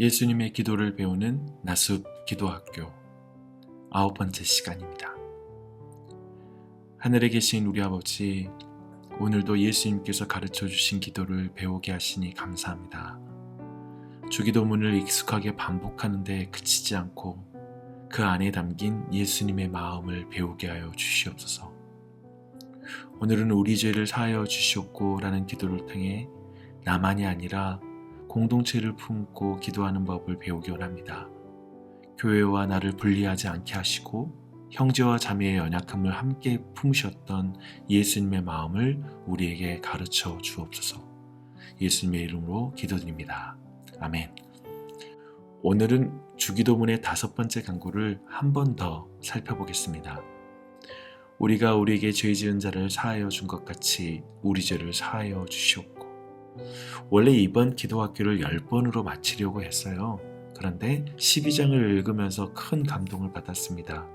예수님의 기도를 배우는 나숲 기도학교 9번째 시간입니다. 하늘에 계신 우리 아버지, 오늘도 예수님께서 가르쳐 주신 기도를 배우게 하시니 감사합니다. 주기도문을 익숙하게 반복하는데 그치지 않고 그 안에 담긴 예수님의 마음을 배우게 하여 주시옵소서. 오늘은 우리 죄를 사하여 주시옵고 라는 기도를 통해 나만이 아니라 공동체를 품고 기도하는 법을 배우기 원합니다. 교회와 나를 분리하지 않게 하시고 형제와 자매의 연약함을 함께 품으셨던 예수님의 마음을 우리에게 가르쳐 주옵소서. 예수님의 이름으로 기도드립니다. 아멘. 오늘은 주기도문의 5번째 강구를 한 번 더 살펴보겠습니다. 우리가 우리에게 죄 지은 자를 사하여 준 것 같이 우리 죄를 사하여 주시옵고. 원래 이번 기도학교를 10번으로 마치려고 했어요. 그런데 12장을 읽으면서 큰 감동을 받았습니다.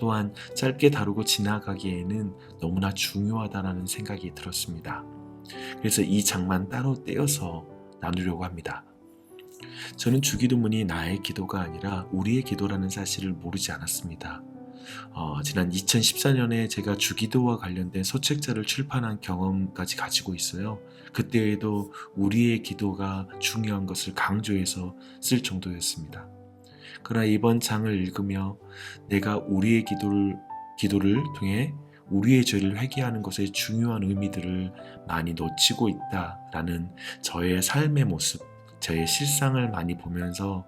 또한 짧게 다루고 지나가기에는 너무나 중요하다는 생각이 들었습니다. 그래서 이 장만 따로 떼어서 나누려고 합니다. 저는 주기도문이 나의 기도가 아니라 우리의 기도라는 사실을 모르지 않았습니다. 지난 2014년에 제가 주기도와 관련된 소책자를 출판한 경험까지 가지고 있어요. 그때에도 우리의 기도가 중요한 것을 강조해서 쓸 정도였습니다. 그러나 이번 장을 읽으며 내가 우리의 기도를 통해 우리의 죄를 회개하는 것의 중요한 의미들을 많이 놓치고 있다라는 저의 삶의 모습, 저의 실상을 많이 보면서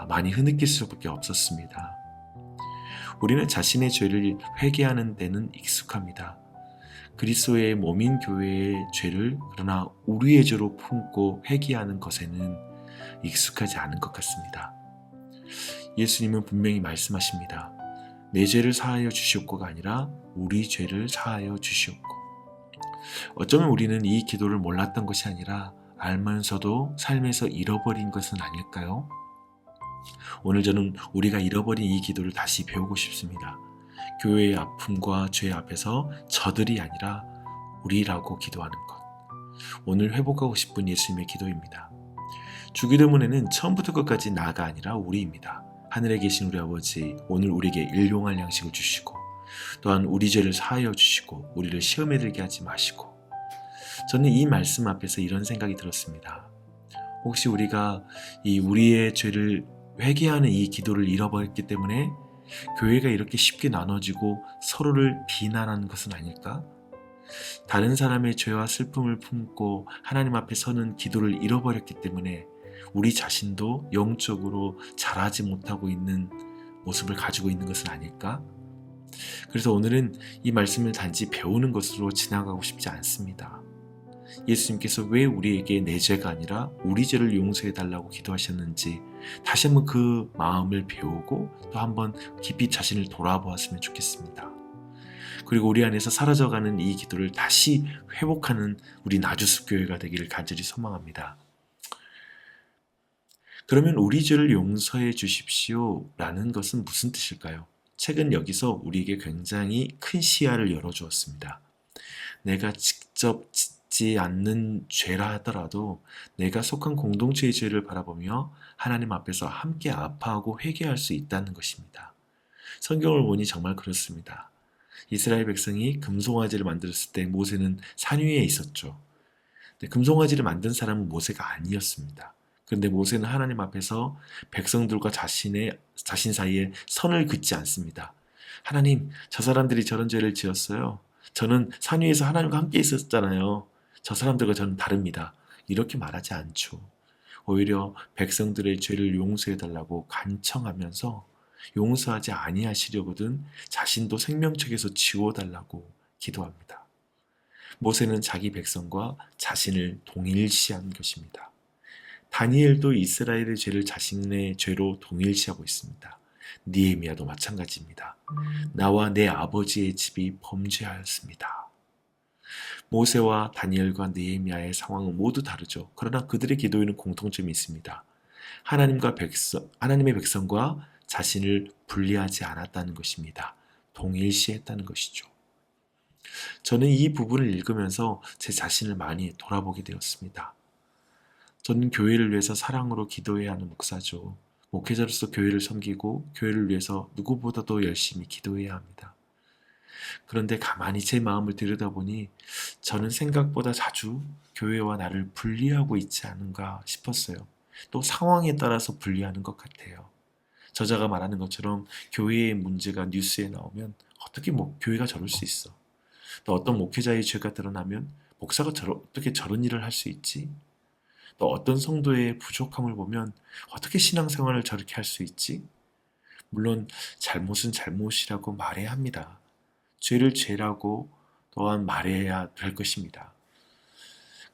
많이 흐느낄 수밖에 없었습니다. 우리는 자신의 죄를 회개하는 데는 익숙합니다. 그리스도의 몸인 교회의 죄를 그러나 우리의 죄로 품고 회개하는 것에는 익숙하지 않은 것 같습니다. 예수님은 분명히 말씀하십니다. 내 죄를 사하여 주시옵고가 아니라 우리 죄를 사하여 주시옵고. 어쩌면 우리는 이 기도를 몰랐던 것이 아니라 알면서도 삶에서 잃어버린 것은 아닐까요? 오늘 저는 우리가 잃어버린 이 기도를 다시 배우고 싶습니다. 교회의 아픔과 죄 앞에서 저들이 아니라 우리라고 기도하는 것. 오늘 회복하고 싶은 예수님의 기도입니다. 주기도문에는 처음부터 끝까지 나가 아니라 우리입니다. 하늘에 계신 우리 아버지, 오늘 우리에게 일용할 양식을 주시고 또한 우리 죄를 사하여 주시고 우리를 시험에 들게 하지 마시고. 저는 이 말씀 앞에서 이런 생각이 들었습니다. 혹시 우리가 이 우리의 죄를 회개하는 이 기도를 잃어버렸기 때문에 교회가 이렇게 쉽게 나눠지고 서로를 비난하는 것은 아닐까? 다른 사람의 죄와 슬픔을 품고 하나님 앞에 서는 기도를 잃어버렸기 때문에 우리 자신도 영적으로 자라지 못하고 있는 모습을 가지고 있는 것은 아닐까? 그래서 오늘은 이 말씀을 단지 배우는 것으로 지나가고 싶지 않습니다. 예수님께서 왜 우리에게 내 죄가 아니라 우리 죄를 용서해 달라고 기도하셨는지 다시 한번 그 마음을 배우고 또 한번 깊이 자신을 돌아보았으면 좋겠습니다. 그리고 우리 안에서 사라져가는 이 기도를 다시 회복하는 우리 나주숲 교회가 되기를 간절히 소망합니다. 그러면 우리 죄를 용서해 주십시오 라는 것은 무슨 뜻일까요? 책은 여기서 우리에게 굉장히 큰 시야를 열어주었습니다. 내가 직접 짓지 않는 죄라 하더라도 내가 속한 공동체의 죄를 바라보며 하나님 앞에서 함께 아파하고 회개할 수 있다는 것입니다. 성경을 보니 정말 그렇습니다. 이스라엘 백성이 금송아지를 만들었을 때 모세는 산 위에 있었죠. 근데 금송아지를 만든 사람은 모세가 아니었습니다. 그런데 모세는 하나님 앞에서 백성들과 자신 사이에 선을 긋지 않습니다. 하나님, 저 사람들이 저런 죄를 지었어요. 저는 산 위에서 하나님과 함께 있었잖아요. 저 사람들과 저는 다릅니다. 이렇게 말하지 않죠. 오히려 백성들의 죄를 용서해달라고 간청하면서 용서하지 아니하시려거든 자신도 생명책에서 지워달라고 기도합니다. 모세는 자기 백성과 자신을 동일시한 것입니다. 다니엘도 이스라엘의 죄를 자신의 죄로 동일시하고 있습니다. 느헤미야도 마찬가지입니다. 나와 내 아버지의 집이 범죄하였습니다. 모세와 다니엘과 느헤미야의 상황은 모두 다르죠. 그러나 그들의 기도에는 공통점이 있습니다. 하나님의 백성과 자신을 분리하지 않았다는 것입니다. 동일시했다는 것이죠. 저는 이 부분을 읽으면서 제 자신을 많이 돌아보게 되었습니다. 저는 교회를 위해서 사랑으로 기도해야 하는 목사죠. 목회자로서 교회를 섬기고 교회를 위해서 누구보다도 열심히 기도해야 합니다. 그런데 가만히 제 마음을 들여다보니 저는 생각보다 자주 교회와 나를 분리하고 있지 않은가 싶었어요. 또 상황에 따라서 분리하는 것 같아요. 저자가 말하는 것처럼 교회의 문제가 뉴스에 나오면 어떻게 교회가 저럴 수 있어? 또 어떤 목회자의 죄가 드러나면 목사가 어떻게 저런 일을 할 수 있지? 또 어떤 성도의 부족함을 보면 어떻게 신앙생활을 저렇게 할 수 있지? 물론 잘못은 잘못이라고 말해야 합니다. 죄를 죄라고 또한 말해야 될 것입니다.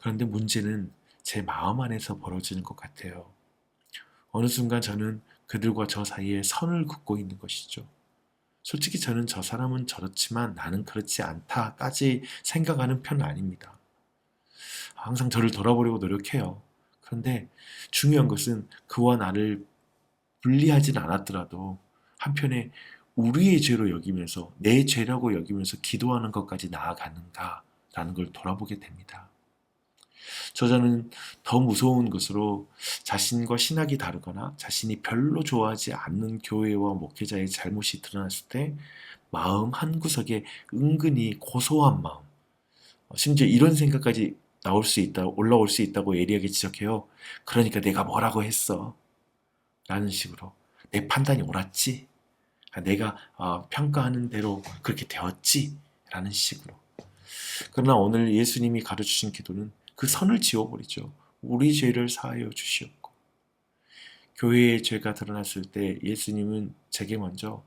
그런데 문제는 제 마음 안에서 벌어지는 것 같아요. 어느 순간 저는 그들과 저 사이에 선을 긋고 있는 것이죠. 솔직히 저는 저 사람은 저렇지만 나는 그렇지 않다까지 생각하는 편은 아닙니다. 항상 저를 돌아보려고 노력해요. 그런데 중요한 것은 그와 나를 분리하진 않았더라도 한편에 우리의 죄로 여기면서 내 죄라고 여기면서 기도하는 것까지 나아가는가라는 걸 돌아보게 됩니다. 저자는 더 무서운 것으로 자신과 신학이 다르거나 자신이 별로 좋아하지 않는 교회와 목회자의 잘못이 드러났을 때 마음 한구석에 은근히 고소한 마음, 심지어 이런 생각까지 올라올 수 있다고 예리하게 지적해요. 그러니까 내가 뭐라고 했어? 라는 식으로. 내 판단이 옳았지? 내가 평가하는 대로 그렇게 되었지? 라는 식으로. 그러나 오늘 예수님이 가르치신 기도는 그 선을 지워버리죠. 우리 죄를 사하여 주시옵고. 교회의 죄가 드러났을 때 예수님은 제게 먼저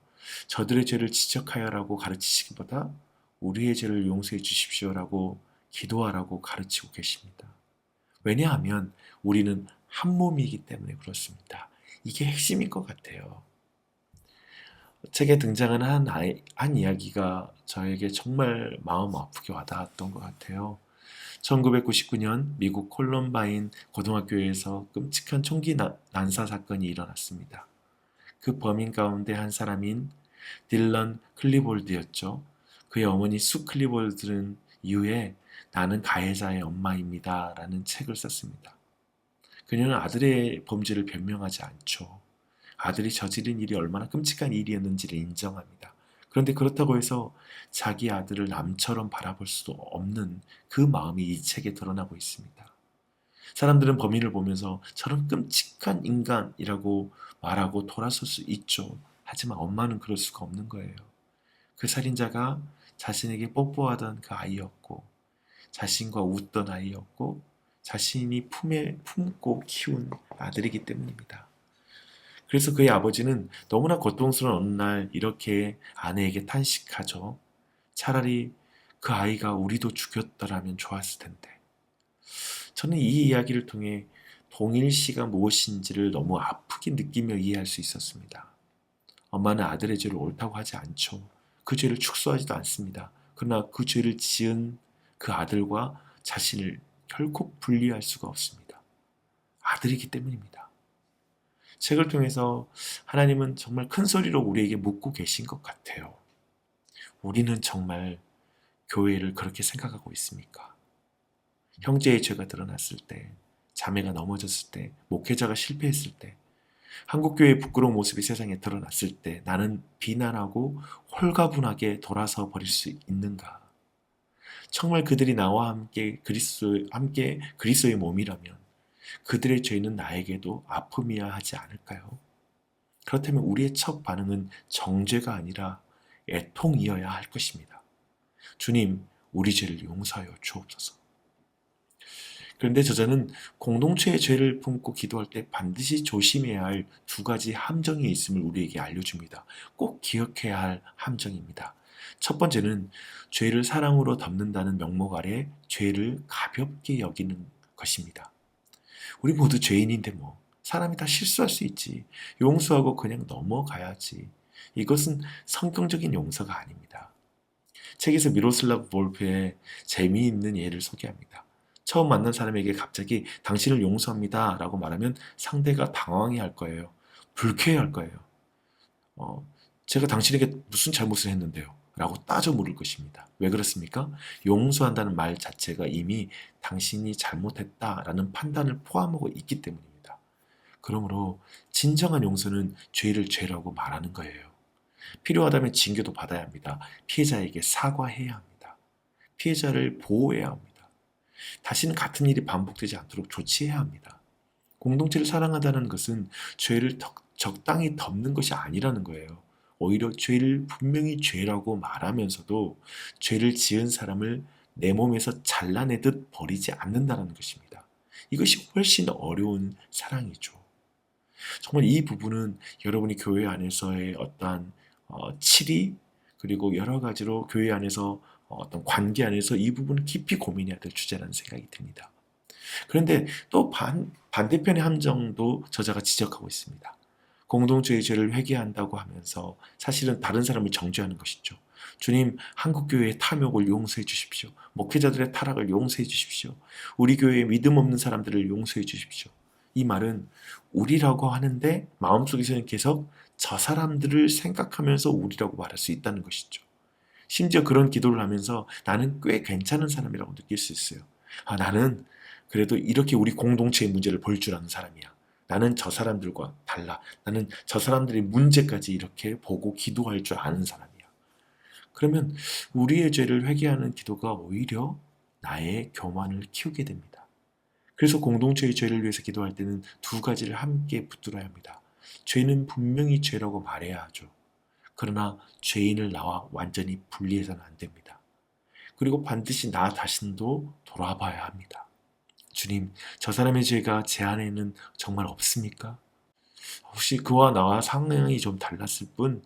저들의 죄를 지적하여라고 가르치시기보다 우리의 죄를 용서해 주십시오라고 기도하라고 가르치고 계십니다. 왜냐하면 우리는 한 몸이기 때문에 그렇습니다. 이게 핵심인 것 같아요. 책에 등장하는 한 이야기가 저에게 정말 마음 아프게 와닿았던 것 같아요. 1999년 미국 콜럼바인 고등학교에서 끔찍한 총기 난사 사건이 일어났습니다. 그 범인 가운데 한 사람인 딜런 클리볼드였죠. 그의 어머니 수 클리볼드는 이후에 나는 가해자의 엄마입니다 라는 책을 썼습니다. 그녀는 아들의 범죄를 변명하지 않죠. 아들이 저지른 일이 얼마나 끔찍한 일이었는지를 인정합니다. 그런데 그렇다고 해서 자기 아들을 남처럼 바라볼 수도 없는 그 마음이 이 책에 드러나고 있습니다. 사람들은 범인을 보면서 저런 끔찍한 인간이라고 말하고 돌아설 수 있죠. 하지만 엄마는 그럴 수가 없는 거예요. 그 살인자가 자신에게 뽀뽀하던 그 아이였고 자신과 웃던 아이였고 자신이 품에 품고 키운 아들이기 때문입니다. 그래서 그의 아버지는 너무나 고통스러운 어느 날 이렇게 아내에게 탄식하죠. 차라리 그 아이가 우리도 죽였더라면 좋았을 텐데. 저는 이 이야기를 통해 동일시가 무엇인지를 너무 아프게 느끼며 이해할 수 있었습니다. 엄마는 아들의 죄를 옳다고 하지 않죠. 그 죄를 축소하지도 않습니다. 그러나 그 죄를 지은 그 아들과 자신을 결코 분리할 수가 없습니다. 아들이기 때문입니다. 책을 통해서 하나님은 정말 큰 소리로 우리에게 묻고 계신 것 같아요. 우리는 정말 교회를 그렇게 생각하고 있습니까? 형제의 죄가 드러났을 때, 자매가 넘어졌을 때, 목회자가 실패했을 때, 한국교회의 부끄러운 모습이 세상에 드러났을 때 나는 비난하고 홀가분하게 돌아서 버릴 수 있는가? 정말 그들이 나와 함께 그리스도의 몸이라면 그들의 죄는 나에게도 아픔이야 하지 않을까요? 그렇다면 우리의 첫 반응은 정죄가 아니라 애통이어야 할 것입니다. 주님, 우리 죄를 용서하여 주옵소서. 그런데 저자는 공동체의 죄를 품고 기도할 때 반드시 조심해야 할 두 가지 함정이 있음을 우리에게 알려줍니다. 꼭 기억해야 할 함정입니다. 첫 번째는 죄를 사랑으로 덮는다는 명목 아래 죄를 가볍게 여기는 것입니다. 우리 모두 죄인인데 사람이 다 실수할 수 있지. 용서하고 그냥 넘어가야지. 이것은 성경적인 용서가 아닙니다. 책에서 미로슬라브 볼프의 재미있는 예를 소개합니다. 처음 만난 사람에게 갑자기 당신을 용서합니다 라고 말하면 상대가 당황해할 거예요. 불쾌해할 거예요. 제가 당신에게 무슨 잘못을 했는데요. 라고 따져 물을 것입니다. 왜 그렇습니까? 용서한다는 말 자체가 이미 당신이 잘못했다라는 판단을 포함하고 있기 때문입니다. 그러므로 진정한 용서는 죄를 죄라고 말하는 거예요. 필요하다면 징계도 받아야 합니다. 피해자에게 사과해야 합니다. 피해자를 보호해야 합니다. 다시는 같은 일이 반복되지 않도록 조치해야 합니다. 공동체를 사랑한다는 것은 죄를 적당히 덮는 것이 아니라는 거예요. 오히려 죄를 분명히 죄라고 말하면서도 죄를 지은 사람을 내 몸에서 잘라내듯 버리지 않는다는 것입니다. 이것이 훨씬 어려운 사랑이죠. 정말 이 부분은 여러분이 교회 안에서의 어떠한 치리 그리고 여러 가지로 교회 안에서 어떤 관계 안에서 이 부분은 깊이 고민해야 될 주제라는 생각이 듭니다. 그런데 또 반대편의 함정도 저자가 지적하고 있습니다. 공동체의 죄를 회개한다고 하면서 사실은 다른 사람을 정죄하는 것이죠. 주님, 한국교회의 탐욕을 용서해 주십시오. 목회자들의 타락을 용서해 주십시오. 우리 교회의 믿음 없는 사람들을 용서해 주십시오. 이 말은 우리라고 하는데 마음속에서는 계속 저 사람들을 생각하면서 우리라고 말할 수 있다는 것이죠. 심지어 그런 기도를 하면서 나는 꽤 괜찮은 사람이라고 느낄 수 있어요. 나는 그래도 이렇게 우리 공동체의 문제를 볼 줄 아는 사람이야. 나는 저 사람들과 달라. 나는 저 사람들의 문제까지 이렇게 보고 기도할 줄 아는 사람이야. 그러면 우리의 죄를 회개하는 기도가 오히려 나의 교만을 키우게 됩니다. 그래서 공동체의 죄를 위해서 기도할 때는 두 가지를 함께 붙들어야 합니다. 죄는 분명히 죄라고 말해야 하죠. 그러나 죄인을 나와 완전히 분리해서는 안 됩니다. 그리고 반드시 나 자신도 돌아봐야 합니다. 주님, 저 사람의 죄가 제 안에는 정말 없습니까? 혹시 그와 나와 상황이 좀 달랐을 뿐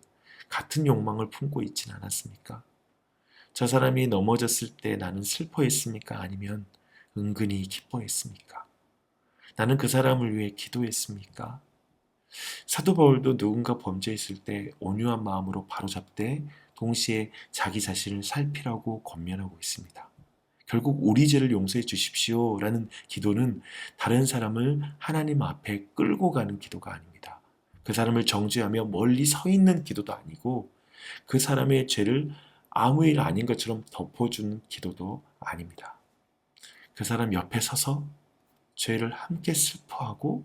같은 욕망을 품고 있진 않았습니까? 저 사람이 넘어졌을 때 나는 슬퍼했습니까? 아니면 은근히 기뻐했습니까? 나는 그 사람을 위해 기도했습니까? 사도 바울도 누군가 범죄했을 때 온유한 마음으로 바로잡되 동시에 자기 자신을 살피라고 권면하고 있습니다. 결국 우리 죄를 용서해 주십시오 라는 기도는 다른 사람을 하나님 앞에 끌고 가는 기도가 아닙니다. 그 사람을 정죄하며 멀리 서 있는 기도도 아니고 그 사람의 죄를 아무 일 아닌 것처럼 덮어주는 기도도 아닙니다. 그 사람 옆에 서서 죄를 함께 슬퍼하고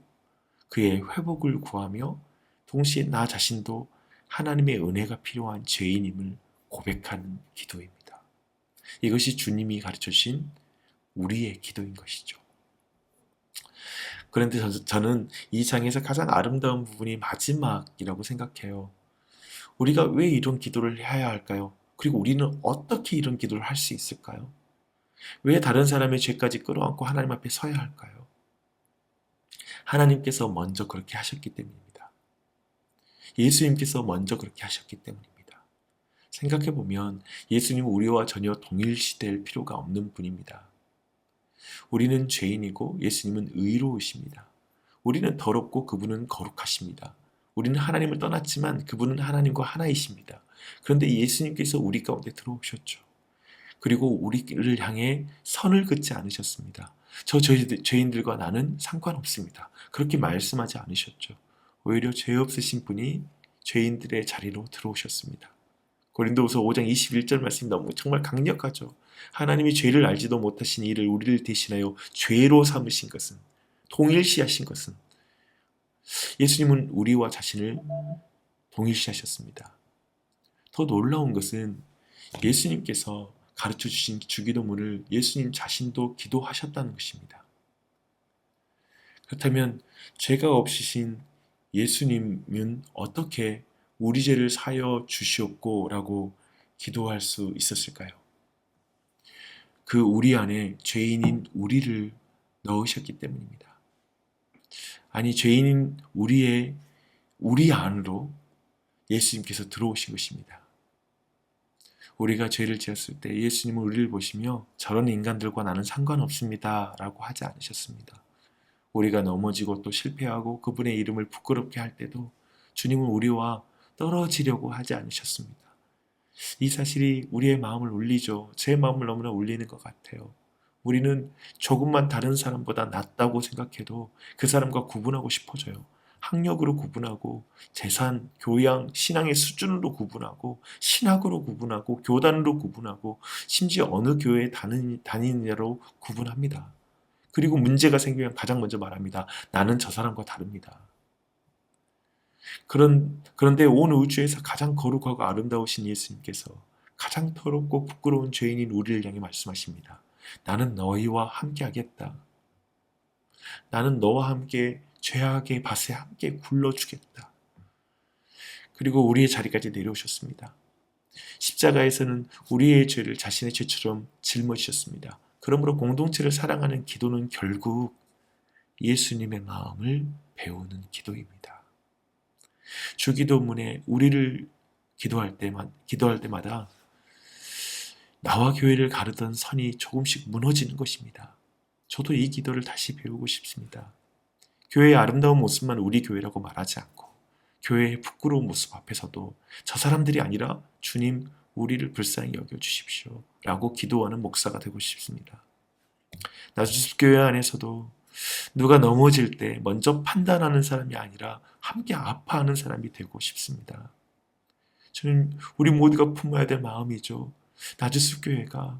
그의 회복을 구하며 동시에 나 자신도 하나님의 은혜가 필요한 죄인임을 고백하는 기도입니다. 이것이 주님이 가르쳐 주신 우리의 기도인 것이죠. 그런데 저는 이 장에서 가장 아름다운 부분이 마지막이라고 생각해요. 우리가 왜 이런 기도를 해야 할까요? 그리고 우리는 어떻게 이런 기도를 할 수 있을까요? 왜 다른 사람의 죄까지 끌어안고 하나님 앞에 서야 할까요? 하나님께서 먼저 그렇게 하셨기 때문입니다. 예수님께서 먼저 그렇게 하셨기 때문입니다. 생각해보면 예수님은 우리와 전혀 동일시될 필요가 없는 분입니다. 우리는 죄인이고 예수님은 의로우십니다. 우리는 더럽고 그분은 거룩하십니다. 우리는 하나님을 떠났지만 그분은 하나님과 하나이십니다. 그런데 예수님께서 우리 가운데 들어오셨죠. 그리고 우리를 향해 선을 긋지 않으셨습니다. 저 죄인들과 나는 상관없습니다. 그렇게 말씀하지 않으셨죠. 오히려 죄 없으신 분이 죄인들의 자리로 들어오셨습니다. 고린도후서 5장 21절 말씀이 너무 정말 강력하죠. 하나님이 죄를 알지도 못하신 이를 우리를 대신하여 죄로 삼으신 것은, 동일시하신 것은, 예수님은 우리와 자신을 동일시하셨습니다. 더 놀라운 것은 예수님께서 가르쳐 주신 주기도문을 예수님 자신도 기도하셨다는 것입니다. 그렇다면 죄가 없으신 예수님은 어떻게 우리 죄를 사여 주시옵고 라고 기도할 수 있었을까요? 그 우리 안에 죄인인 우리를 넣으셨기 때문입니다. 아니, 죄인인 우리 안으로 예수님께서 들어오신 것입니다. 우리가 죄를 지었을 때 예수님은 우리를 보시며 저런 인간들과 나는 상관없습니다 라고 하지 않으셨습니다. 우리가 넘어지고 또 실패하고 그분의 이름을 부끄럽게 할 때도 주님은 우리와 떨어지려고 하지 않으셨습니다. 이 사실이 우리의 마음을 울리죠. 제 마음을 너무나 울리는 것 같아요. 우리는 조금만 다른 사람보다 낫다고 생각해도 그 사람과 구분하고 싶어져요. 학력으로 구분하고 재산, 교양, 신앙의 수준으로 구분하고 신학으로 구분하고 교단으로 구분하고 심지어 어느 교회에 다니느냐로 구분합니다. 그리고 문제가 생기면 가장 먼저 말합니다. 나는 저 사람과 다릅니다. 그런데 온 우주에서 가장 거룩하고 아름다우신 예수님께서 가장 더럽고 부끄러운 죄인인 우리를 향해 말씀하십니다. 나는 너희와 함께 하겠다. 나는 너와 함께 죄악의 밭에 함께 굴러주겠다. 그리고 우리의 자리까지 내려오셨습니다. 십자가에서는 우리의 죄를 자신의 죄처럼 짊어지셨습니다. 그러므로 공동체를 사랑하는 기도는 결국 예수님의 마음을 배우는 기도입니다. 주기도문에 우리를 기도할 때마다 나와 교회를 가르던 선이 조금씩 무너지는 것입니다. 저도 이 기도를 다시 배우고 싶습니다. 교회의 아름다운 모습만 우리 교회라고 말하지 않고 교회의 부끄러운 모습 앞에서도 저 사람들이 아니라 주님 우리를 불쌍히 여겨주십시오 라고 기도하는 목사가 되고 싶습니다. 나주습교회 안에서도 누가 넘어질 때 먼저 판단하는 사람이 아니라 함께 아파하는 사람이 되고 싶습니다. 저는 우리 모두가 품어야 될 마음이죠. 나주습교회가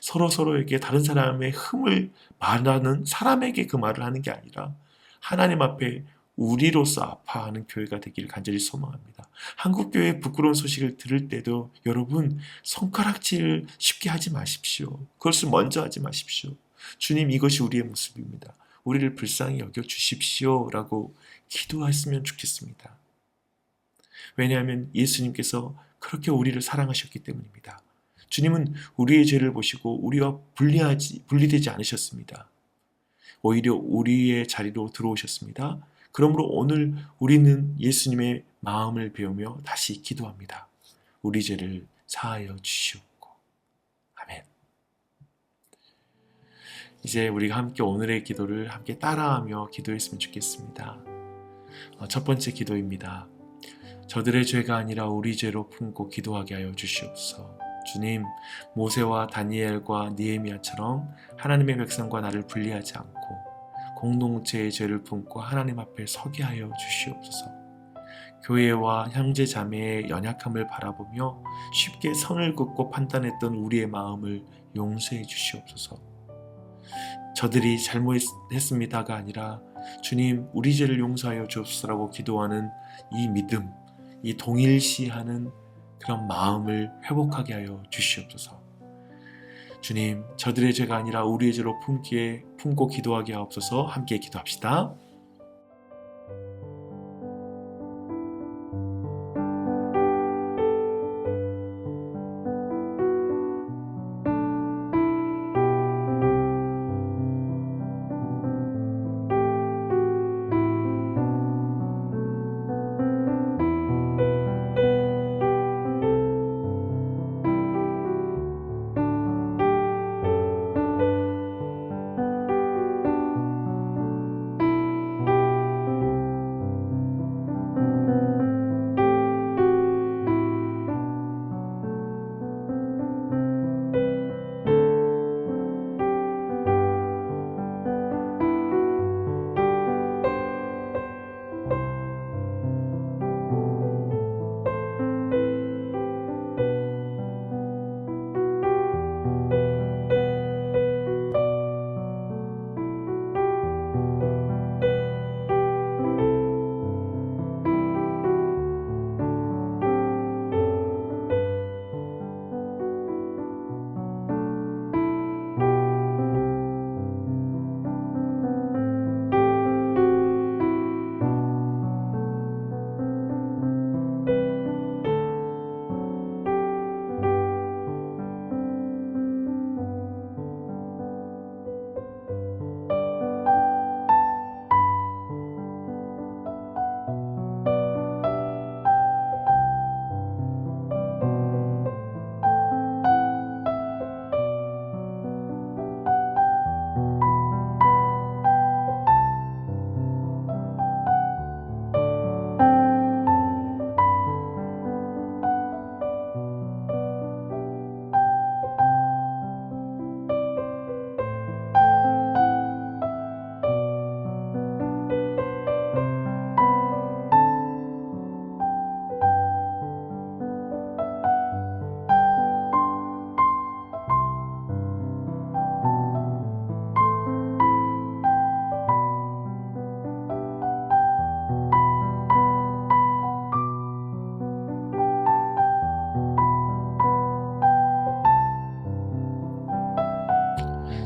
서로에게 다른 사람의 흠을 말하는 사람에게 그 말을 하는 게 아니라 하나님 앞에 우리로서 아파하는 교회가 되기를 간절히 소망합니다. 한국교회의 부끄러운 소식을 들을 때도 여러분 손가락질 쉽게 하지 마십시오. 그것을 먼저 하지 마십시오. 주님 이것이 우리의 모습입니다. 우리를 불쌍히 여겨주십시오 라고 기도했으면 좋겠습니다. 왜냐하면 예수님께서 그렇게 우리를 사랑하셨기 때문입니다. 주님은 우리의 죄를 보시고 우리와 분리되지 않으셨습니다. 오히려 우리의 자리로 들어오셨습니다. 그러므로 오늘 우리는 예수님의 마음을 배우며 다시 기도합니다. 우리 죄를 사하여 주시옵고. 아멘. 이제 우리가 함께 오늘의 기도를 함께 따라하며 기도했으면 좋겠습니다. 첫 번째 기도입니다. 저들의 죄가 아니라 우리 죄로 품고 기도하게 하여 주시옵소서. 주님, 모세와 다니엘과 니에미야처럼 하나님의 백성과 나를 분리하지 않고 공동체의 죄를 품고 하나님 앞에 서게 하여 주시옵소서. 교회와 형제 자매의 연약함을 바라보며 쉽게 선을 긋고 판단했던 우리의 마음을 용서해 주시옵소서. 저들이 잘못했습니다가 아니라 주님 우리 죄를 용서하여 주옵소서라고 기도하는 이 믿음, 이 동일시하는 그런 마음을 회복하게 하여 주시옵소서. 주님, 저들의 죄가 아니라 우리의 죄로 품고 기도하게 하옵소서. 함께 기도합시다.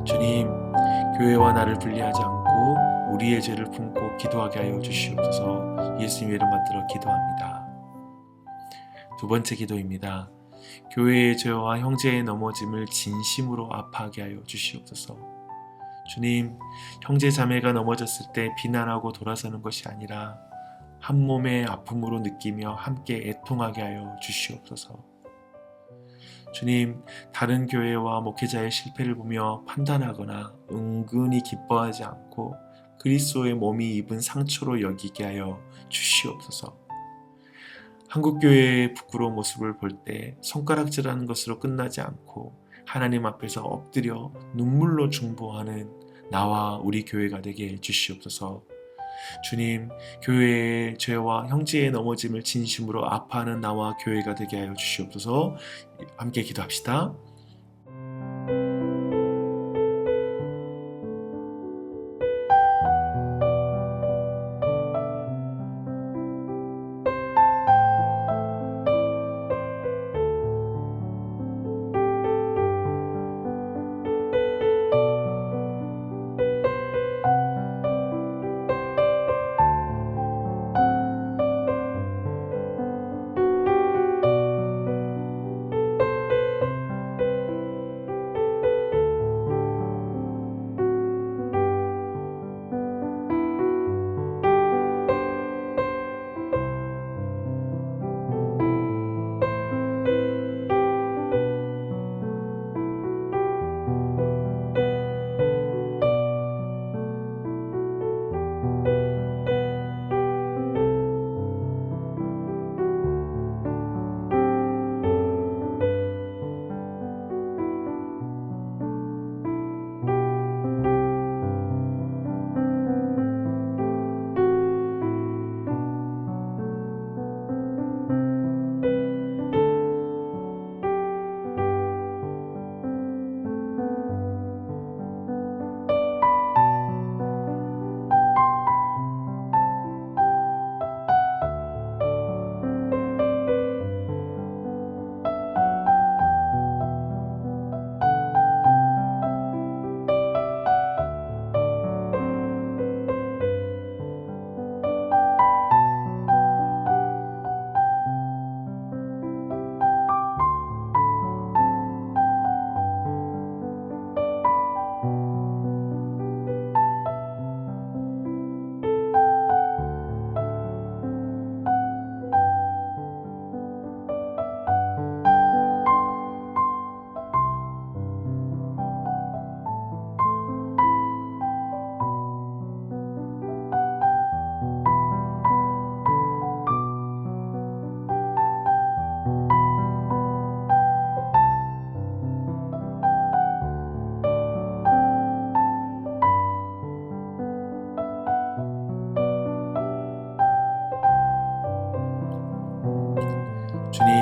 주님, 교회와 나를 분리하지 않고 우리의 죄를 품고 기도하게 하여 주시옵소서. 예수님의 이름 받들어 기도합니다. 두 번째 기도입니다. 교회의 죄와 형제의 넘어짐을 진심으로 아파하게 하여 주시옵소서. 주님, 형제 자매가 넘어졌을 때 비난하고 돌아서는 것이 아니라 한 몸의 아픔으로 느끼며 함께 애통하게 하여 주시옵소서. 주님, 다른 교회와 목회자의 실패를 보며 판단하거나 은근히 기뻐하지 않고 그리스도의 몸이 입은 상처로 여기게 하여 주시옵소서. 한국교회의 부끄러운 모습을 볼 때 손가락질하는 것으로 끝나지 않고 하나님 앞에서 엎드려 눈물로 중보하는 나와 우리 교회가 되게 해주시옵소서. 주님, 교회의 죄와 형제의 넘어짐을 진심으로 아파하는 나와 교회가 되게 하여 주시옵소서. 함께 기도합시다. 주님,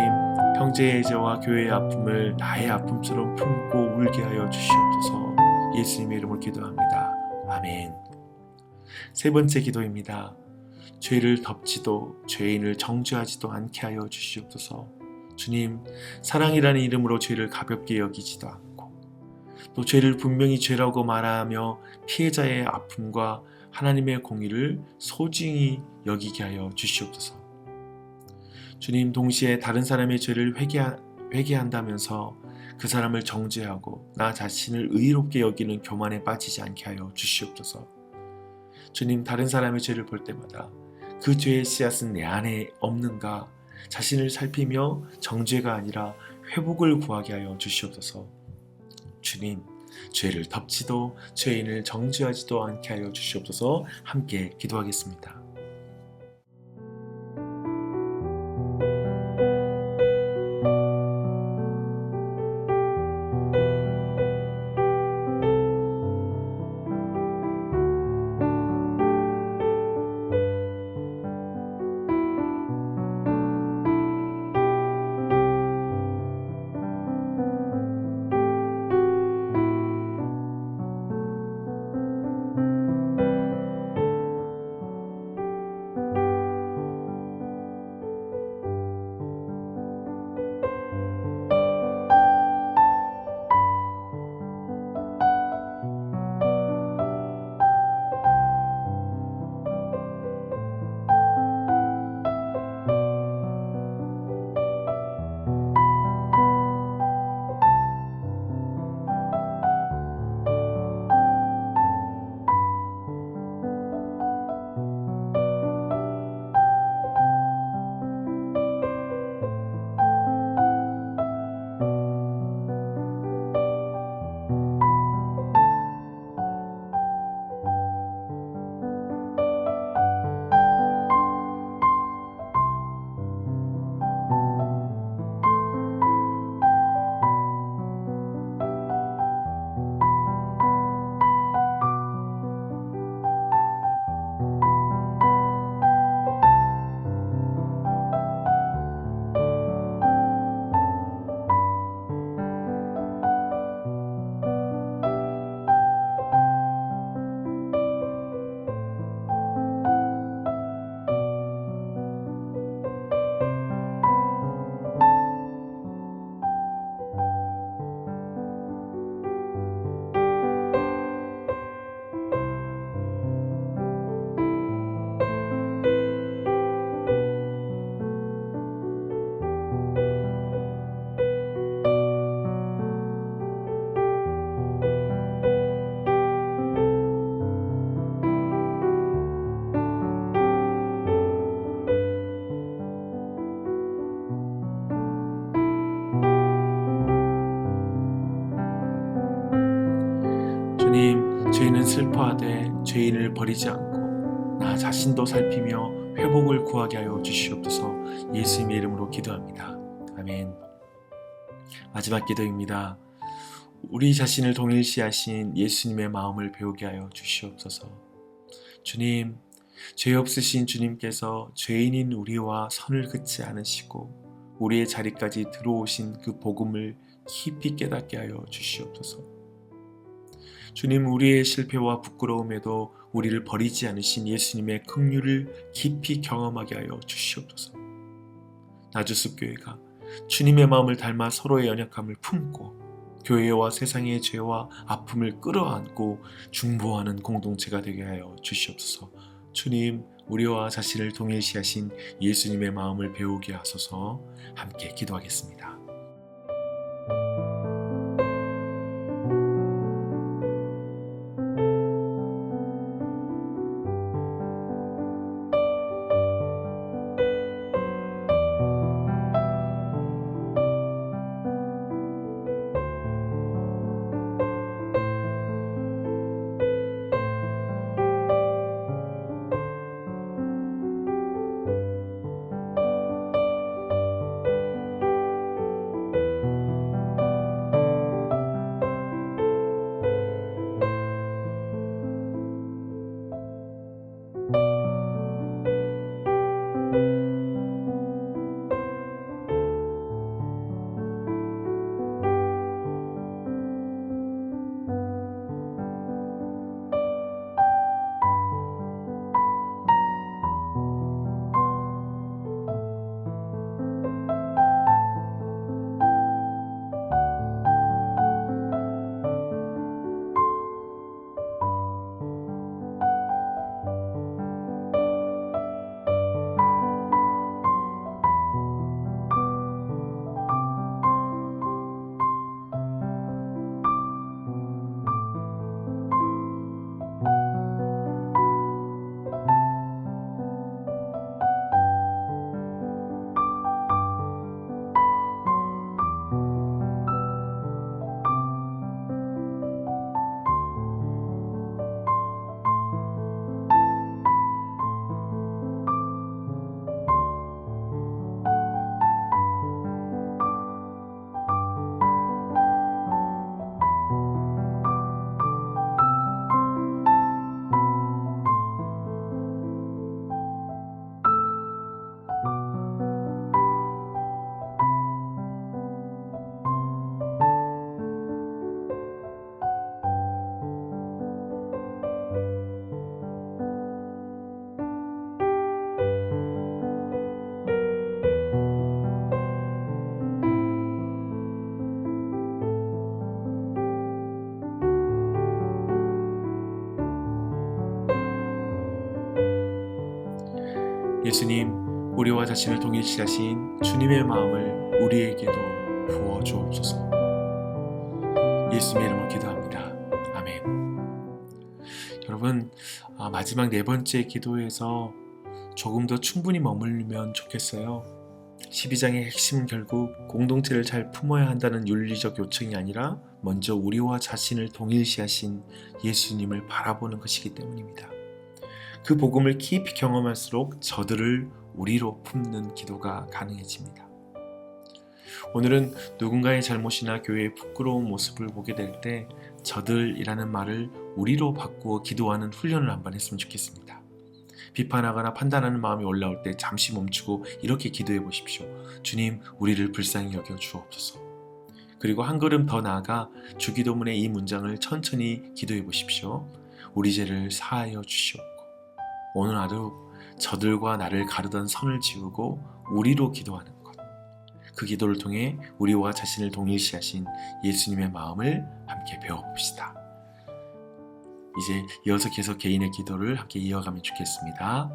형제의 죄와 교회의 아픔을 나의 아픔처럼 품고 울게 하여 주시옵소서. 예수님의 이름으로 기도합니다. 아멘. 세 번째 기도입니다. 죄를 덮지도 죄인을 정죄하지도 않게 하여 주시옵소서. 주님, 사랑이라는 이름으로 죄를 가볍게 여기지도 않고 또 죄를 분명히 죄라고 말하며 피해자의 아픔과 하나님의 공의를 소중히 여기게 하여 주시옵소서. 주님, 동시에 다른 사람의 죄를 회개한다면서 그 사람을 정죄하고 나 자신을 의롭게 여기는 교만에 빠지지 않게 하여 주시옵소서. 주님, 다른 사람의 죄를 볼 때마다 그 죄의 씨앗은 내 안에 없는가 자신을 살피며 정죄가 아니라 회복을 구하게 하여 주시옵소서. 주님, 죄를 덮지도 죄인을 정죄하지도 않게 하여 주시옵소서. 함께 기도하겠습니다. 주님, 죄인은 슬퍼하되 죄인을 버리지 않고 나 자신도 살피며 회복을 구하게 하여 주시옵소서. 예수님의 이름으로 기도합니다. 아멘. 마지막 기도입니다. 우리 자신을 동일시하신 예수님의 마음을 배우게 하여 주시옵소서. 주님, 죄 없으신 주님께서 죄인인 우리와 선을 긋지 않으시고 우리의 자리까지 들어오신 그 복음을 깊이 깨닫게 하여 주시옵소서. 주님, 우리의 실패와 부끄러움에도 우리를 버리지 않으신 예수님의 긍휼을 깊이 경험하게 하여 주시옵소서. 나주숲교회가 주님의 마음을 닮아 서로의 연약함을 품고 교회와 세상의 죄와 아픔을 끌어안고 중보하는 공동체가 되게 하여 주시옵소서. 주님, 우리와 자신을 동일시하신 예수님의 마음을 배우게 하소서. 함께 기도하겠습니다. 예수님, 우리와 자신을 동일시하신 주님의 마음을 우리에게도 부어 주옵소서. 예수님의 이름으로 기도합니다. 아멘. 여러분, 마지막 네 번째 기도에서 조금 더 충분히 머물면 좋겠어요. 12장의 핵심은 결국 공동체를 잘 품어야 한다는 윤리적 요청이 아니라 먼저 우리와 자신을 동일시하신 예수님을 바라보는 것이기 때문입니다. 그 복음을 깊이 경험할수록 저들을 우리로 품는 기도가 가능해집니다. 오늘은 누군가의 잘못이나 교회의 부끄러운 모습을 보게 될 때 저들이라는 말을 우리로 바꾸어 기도하는 훈련을 한번 했으면 좋겠습니다. 비판하거나 판단하는 마음이 올라올 때 잠시 멈추고 이렇게 기도해 보십시오. 주님, 우리를 불쌍히 여겨 주옵소서. 그리고 한 걸음 더 나아가 주기도문의 이 문장을 천천히 기도해 보십시오. 우리 죄를 사하여 주시옵고 오늘 하루 저들과 나를 가르던 선을 지우고 우리로 기도하는 것. 그 기도를 통해 우리와 자신을 동일시하신 예수님의 마음을 함께 배워봅시다. 이제 이어서 계속 개인의 기도를 함께 이어가면 좋겠습니다.